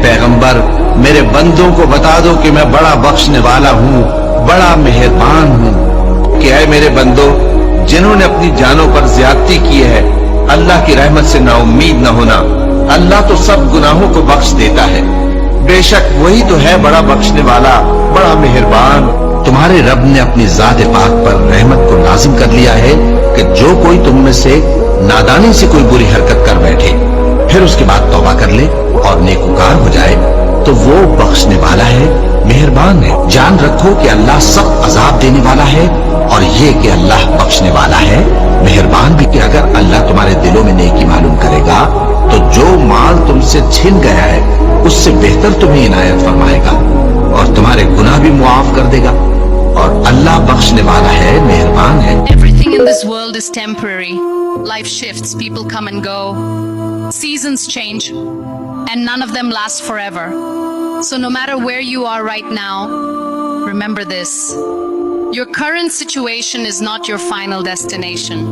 पैगंबर मेरे बंदों को बता दो कि मैं बड़ा बख्शने वाला हूँ, बड़ा मेहरबान हूँ। कि ऐ मेरे बंदो, जिन्होंने अपनी जानों पर ज्यादती की है, अल्लाह की रहमत से ना उम्मीद न होना। अल्लाह तो सब गुनाहों को बख्श देता है, बेशक वही तो है बड़ा बख्शने वाला, बड़ा मेहरबान। तुम्हारे रब ने अपनी जात पाक पर रहमत को लाजिम कर लिया है कि जो कोई तुम में से नादानी से कोई बुरी हरकत कर बैठे, फिर उसके बाद तौबा कर ले और नेकुकार हो जाए, तो वो बख्शने वाला है, मेहरबान है। जान रखो कि अल्लाह सख्त अजाब देने वाला है, और ये कि अल्लाह बख्शने वाला है, मेहरबान भी। कि अगर अल्लाह तुम्हारे दिलों में नेकी मालूम करेगा तो जो माल तुमसे छिन गया है उससे बेहतर तुम्हें इनायत फरमाएगा और तुम्हारे गुनाह भी मुआफ कर देगा, और अल्लाह बख्शने वाला है, मेहरबान है। Everything in this world is temporary. Life shifts, people come and go, seasons change, and none of them last forever. So no matter where you are right now, remember this: your current situation is not your final destination.